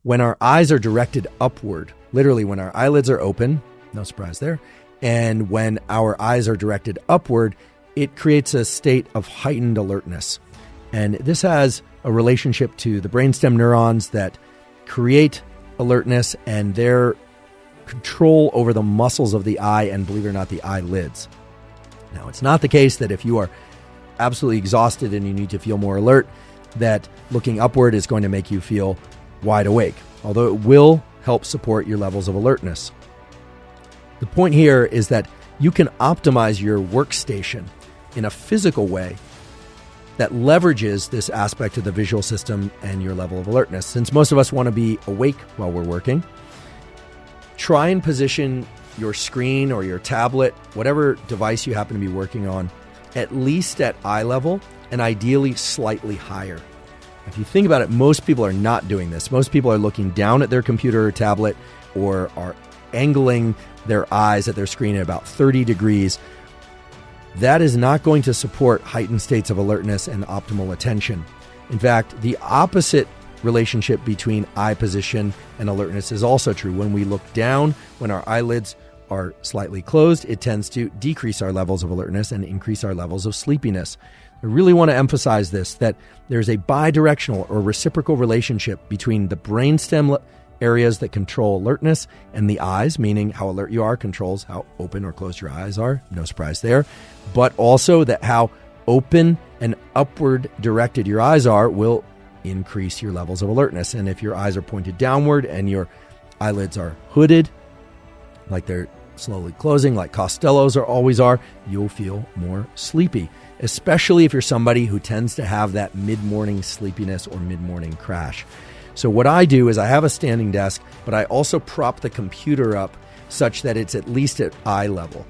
when our eyes are directed upward, literally when our eyelids are open, no surprise there, and when our eyes are directed upward, it creates a state of heightened alertness. And this has a relationship to the brainstem neurons that create alertness and their control over the muscles of the eye and, believe it or not, the eyelids. Now, it's not the case that if you are absolutely exhausted and you need to feel more alert, that looking upward is going to make you feel wide awake, although it will help support your levels of alertness. The point here is that you can optimize your workstation in a physical way that leverages this aspect of the visual system and your level of alertness. Since most of us want to be awake while we're working, try and position your screen or your tablet, whatever device you happen to be working on, at least at eye level and ideally slightly higher. If you think about it, most people are not doing this. Most people are looking down at their computer or tablet or are angling their eyes at their screen at about 30 degrees. That is not going to support heightened states of alertness and optimal attention. In fact, the opposite relationship between eye position and alertness is also true. When we look down, when our eyelids are slightly closed, it tends to decrease our levels of alertness and increase our levels of sleepiness. I really want to emphasize this, that there's a bidirectional or reciprocal relationship between the brainstem areas that control alertness and the eyes, meaning how alert you are controls how open or closed your eyes are. No surprise there. But also that how open and upward directed your eyes are will increase your levels of alertness. And if your eyes are pointed downward and your eyelids are hooded, like they're slowly closing, like Costello's always are, you'll feel more sleepy, especially if you're somebody who tends to have that mid-morning sleepiness or mid-morning crash. So what I do is I have a standing desk, but I also prop the computer up such that it's at least at eye level.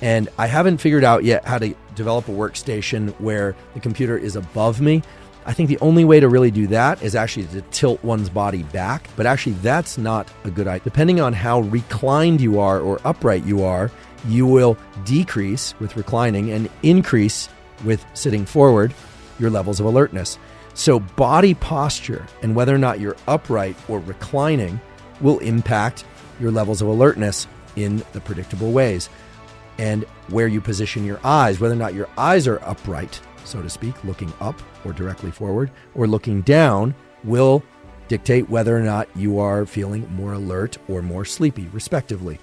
And I haven't figured out yet how to develop a workstation where the computer is above me. I think the only way to really do that is actually to tilt one's body back, but actually that's not a good idea. Depending on how reclined you are or upright you are, you will decrease with reclining and increase with sitting forward your levels of alertness. So body posture and whether or not you're upright or reclining will impact your levels of alertness in the predictable ways. And where you position your eyes, whether or not your eyes are upright, so to speak, looking up or directly forward, or looking down, will dictate whether or not you are feeling more alert or more sleepy, respectively.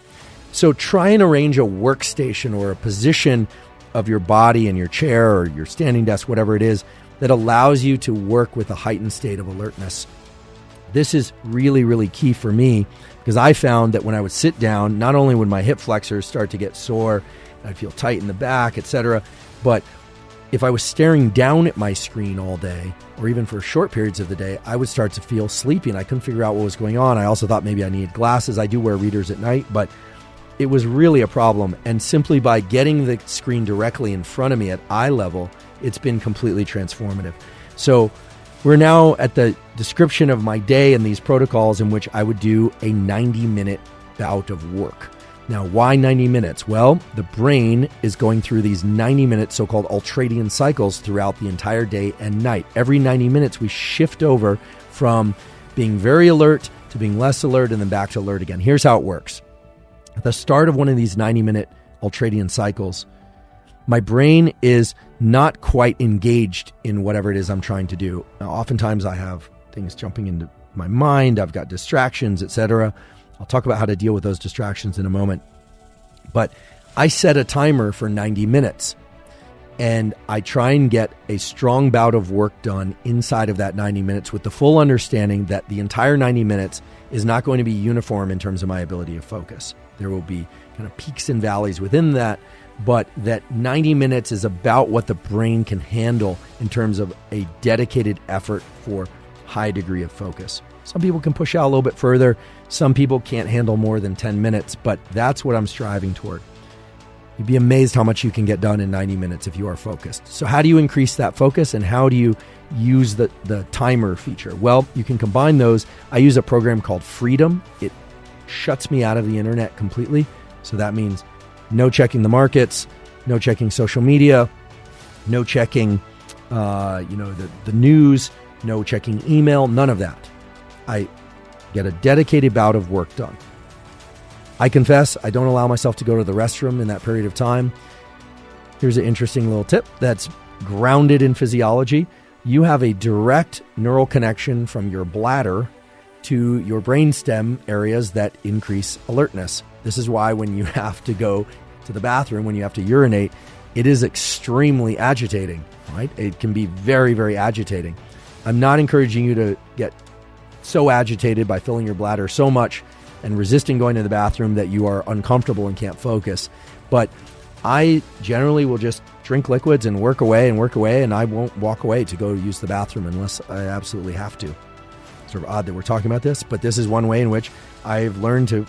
So try and arrange a workstation or a position of your body in your chair or your standing desk, whatever it is, that allows you to work with a heightened state of alertness. This is really, really key for me because I found that when I would sit down, not only would my hip flexors start to get sore, I'd feel tight in the back, etc., but if I was staring down at my screen all day, or even for short periods of the day, I would start to feel sleepy and I couldn't figure out what was going on. I also thought maybe I needed glasses. I do wear readers at night, but it was really a problem. And simply by getting the screen directly in front of me at eye level, it's been completely transformative. So we're now at the description of my day and these protocols in which I would do a 90-minute bout of work. Now, why 90 minutes? Well, the brain is going through these 90-minute so-called ultradian cycles throughout the entire day and night. Every 90 minutes, we shift over from being very alert to being less alert and then back to alert again. Here's how it works. At the start of one of these 90-minute ultradian cycles, my brain is not quite engaged in whatever it is I'm trying to do. Now, oftentimes I have things jumping into my mind. I've got distractions, etc. I'll talk about how to deal with those distractions in a moment. But I set a timer for 90 minutes and I try and get a strong bout of work done inside of that 90 minutes with the full understanding that the entire 90 minutes is not going to be uniform in terms of my ability to focus. There will be kind of peaks and valleys within that, but that 90 minutes is about what the brain can handle in terms of a dedicated effort for high degree of focus. Some people can push out a little bit further. Some people can't handle more than 10 minutes, but that's what I'm striving toward. You'd be amazed how much you can get done in 90 minutes if you are focused. So how do you increase that focus and how do you use the timer feature? Well, you can combine those. I use a program called Freedom. It shuts me out of the internet completely. So that means no checking the markets, no checking social media, no checking the news, no checking email, none of that. I Get a dedicated bout of work done. I confess, I don't allow myself to go to the restroom in that period of time. Here's an interesting little tip that's grounded in physiology. You have a direct neural connection from your bladder to your brainstem areas that increase alertness. This is why when you have to go to the bathroom, when you have to urinate, it is extremely agitating, right? It can be very, very agitating. I'm not encouraging you to get so agitated by filling your bladder so much and resisting going to the bathroom that you are uncomfortable and can't focus. But I generally will just drink liquids and work away, and I won't walk away to go use the bathroom unless I absolutely have to. Sort of odd that we're talking about this, but this is one way in which I've learned to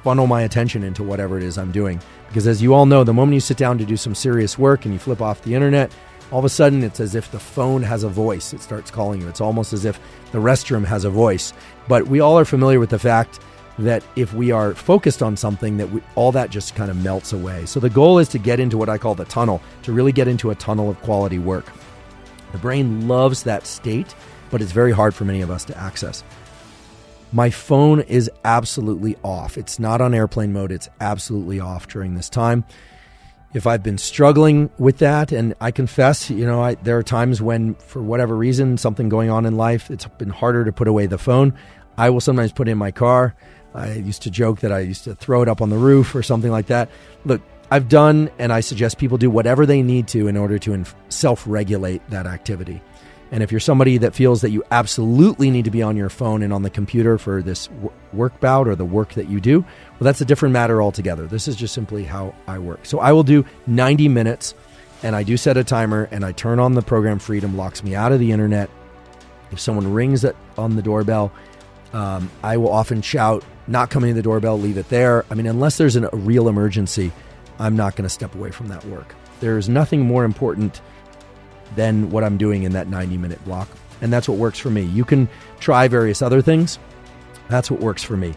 funnel my attention into whatever it is I'm doing. Because as you all know, the moment you sit down to do some serious work and you flip off the internet, all of a sudden it's as if the phone has a voice. It starts calling you. It's almost as if the restroom has a voice. But we all are familiar with the fact that if we are focused on something, that all that just kind of melts away. So the goal is to get into what I call the tunnel, to really get into a tunnel of quality work. The brain loves that state, but it's very hard for many of us to access. My phone is absolutely off. It's not on airplane mode. It's absolutely off during this time. If I've been struggling with that, and I confess, there are times when, for whatever reason, something going on in life, it's been harder to put away the phone. I will sometimes put it in my car. I used to joke that I used to throw it up on the roof or something like that. Look, I've done, and I suggest people do whatever they need to in order to self-regulate that activity. And if you're somebody that feels that you absolutely need to be on your phone and on the computer for this work bout or the work that you do, well, that's a different matter altogether. This is just simply how I work. So I will do 90 minutes, and I do set a timer, and I turn on the program Freedom, locks me out of the internet. If someone rings on the doorbell, I will often shout, not coming to the doorbell, leave it there. I mean, unless there's a real emergency, I'm not going to step away from that work. There is nothing more important than what I'm doing in that 90-minute block. And that's what works for me. You can try various other things. That's what works for me.